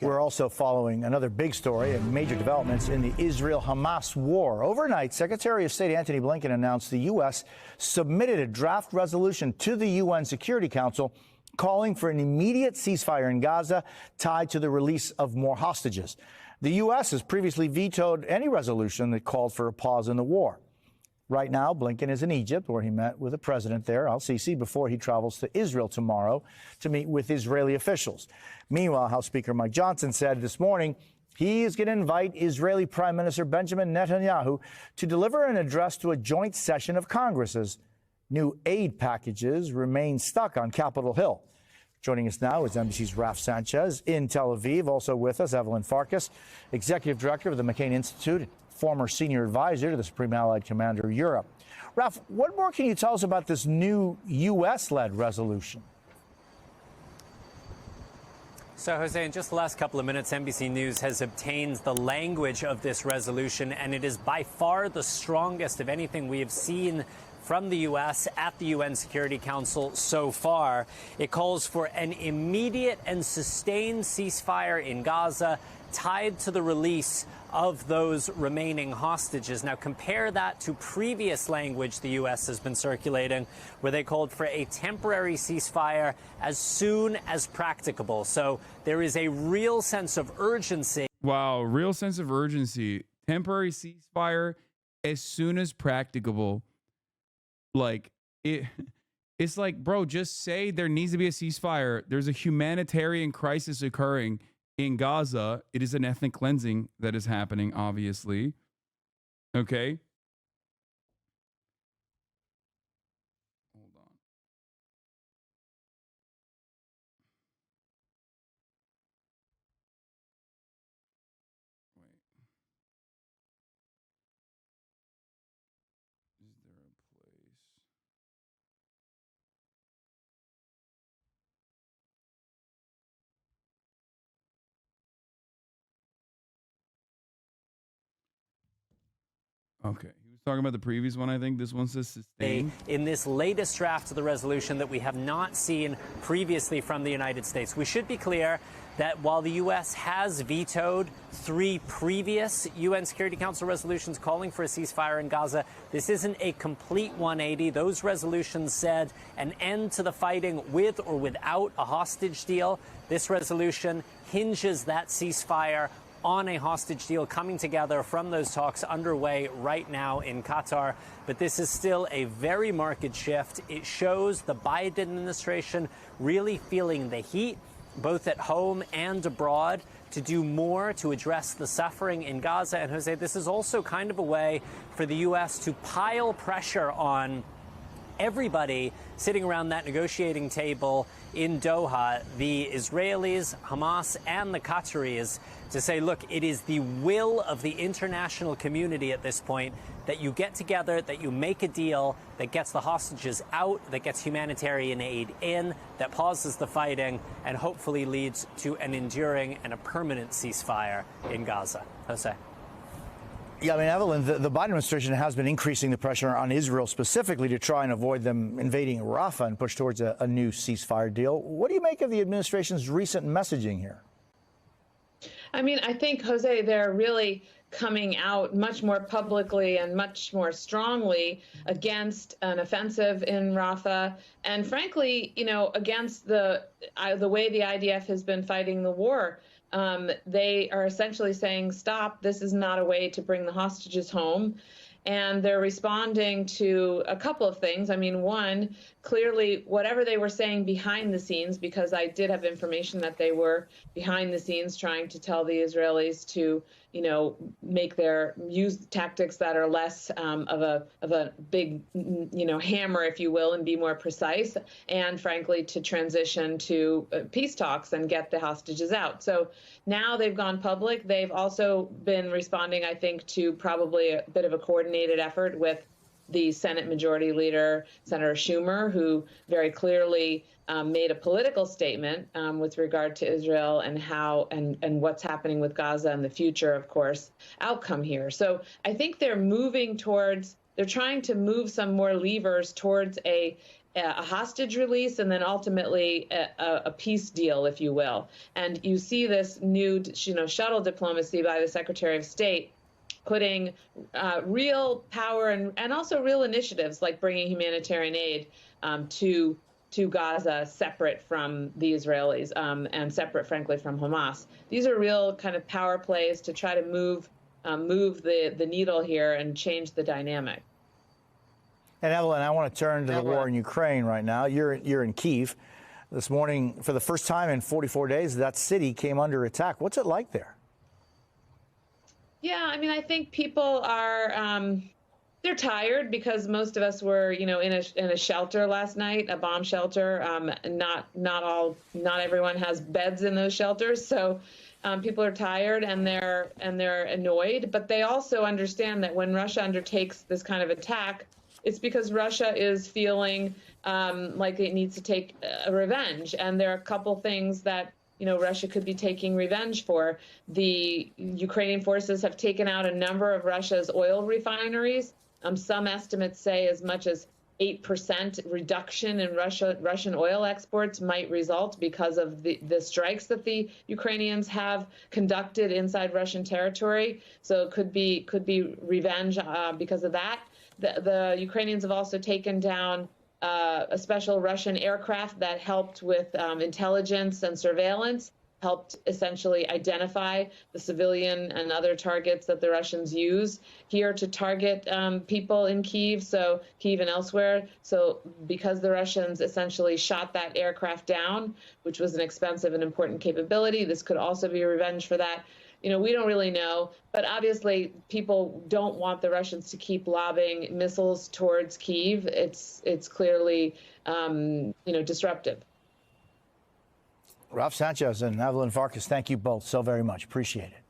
We're also following another big story and major developments in the Israel-Hamas war. Overnight, Secretary of State Antony Blinken announced the U.S. submitted a draft resolution to the UN Security Council calling for an immediate ceasefire in Gaza tied to the release of more hostages. The U.S. has previously vetoed any resolution that called for a pause in the war. Right now, Blinken is in Egypt, where he met with the president there, al-Sisi, before he travels to Israel tomorrow to meet with Israeli officials. Meanwhile, House Speaker Mike Johnson said this morning he is going to invite Israeli Prime Minister Benjamin Netanyahu to deliver an address to a joint session of Congress as new aid packages remain stuck on Capitol Hill. Joining us now is NBC's Raf Sanchez in Tel Aviv. Also with us, Evelyn Farkas, Executive Director of the McCain Institute, former senior advisor to the Supreme Allied Commander of Europe. Raf, what more can you tell us about this new U.S.-led resolution? So, Jose, in just the last couple of minutes, NBC News has obtained the language of this resolution, and it is by far the strongest of anything we have seen from the U.S. at the UN Security Council so far. It calls for an immediate and sustained ceasefire in Gaza tied to the release of those remaining hostages. Now, compare that to previous language the U.S. has been circulating, where they called for a temporary ceasefire as soon as practicable. So there is a real sense of urgency. Wow, real sense of urgency. Temporary ceasefire as soon as practicable. Like, it's like, bro, just say there needs to be a ceasefire. There's a humanitarian crisis occurring in Gaza. It is an ethnic cleansing that is happening, obviously. Okay. Hold on. Wait. Is there a place? Okay. He was talking about the previous one, I think. This one says sustained. In this latest draft of the resolution that we have not seen previously from the United States. We should be clear that while the U.S. has vetoed 3 previous UN Security Council resolutions calling for a ceasefire in Gaza, this isn't a complete 180. Those resolutions said an end to the fighting with or without a hostage deal. This resolution hinges that ceasefire on a hostage deal coming together from those talks underway right now in Qatar. But this is still a very marked shift. It shows the Biden administration really feeling the heat, both at home and abroad, to do more to address the suffering in Gaza. And Jose, this is also kind of a way for the U.S. to pile pressure on everybody sitting around that negotiating table in Doha, the Israelis, Hamas, and the Qataris, to say, look, it is the will of the international community at this point that you get together, that you make a deal that gets the hostages out, that gets humanitarian aid in, that pauses the fighting, and hopefully leads to an enduring and a permanent ceasefire in Gaza. Jose. Yeah, I mean, Evelyn, the Biden administration has been increasing the pressure on Israel specifically to try and avoid them invading Rafah and push towards a new ceasefire deal. What do you make of the administration's recent messaging here? I mean, I think, Jose, they're really coming out much more publicly and much more strongly against an offensive in Rafah, and frankly, you know, against the way the IDF has been fighting the war. They are essentially saying, stop, this is not a way to bring the hostages home. And they're responding to a couple of things. I mean, one, clearly, whatever they were saying behind the scenes, because I did have information that they were behind the scenes trying to tell the Israelis to, you know, use tactics that are less of a big, you know, hammer, if you will, and be more precise, and frankly, to transition to peace talks and get the hostages out. So now they've gone public. They've also been responding, I think, to probably a bit of a coordinated effort with the Senate Majority Leader, Senator Schumer, who very clearly made a political statement with regard to Israel and how and what's happening with Gaza and the future, of course, outcome here. So I think they're moving towards, they're trying to move some more levers towards a a hostage release, and then ultimately a peace deal, if you will. And you see this new, shuttle diplomacy by the Secretary of State putting real power and also real initiatives like bringing humanitarian aid to Gaza, separate from the Israelis and separate, frankly, from Hamas. These are real kind of power plays to try to move the needle here and change the dynamic. And Evelyn, I want to turn to the war in Ukraine right now. You're in Kyiv. This morning, for the first time in 44 days, that city came under attack. What's it like there? Yeah, I mean, I think people are they're tired because most of us were, in a shelter last night, a bomb shelter. Not everyone has beds in those shelters, so people are tired and they're annoyed. But they also understand that when Russia undertakes this kind of attack, it's because Russia is feeling like it needs to take revenge. And there are a couple things that Russia could be taking revenge for. The Ukrainian forces have taken out a number of Russia's oil refineries. Some estimates say as much as 8% reduction in Russian oil exports might result because of the strikes that the Ukrainians have conducted inside Russian territory. So it could be revenge because of that. The Ukrainians have also taken down a special Russian aircraft that helped with intelligence and surveillance, helped essentially identify the civilian and other targets that the Russians use here to target people in Kyiv, Kyiv and elsewhere. So because the Russians essentially shot that aircraft down, which was an expensive and important capability, this could also be revenge for that. We don't really know, but obviously people don't want the Russians to keep lobbing missiles towards Kyiv. It's clearly, disruptive. Ralph Sanchez and Evelyn Farkas, thank you both so very much. Appreciate it.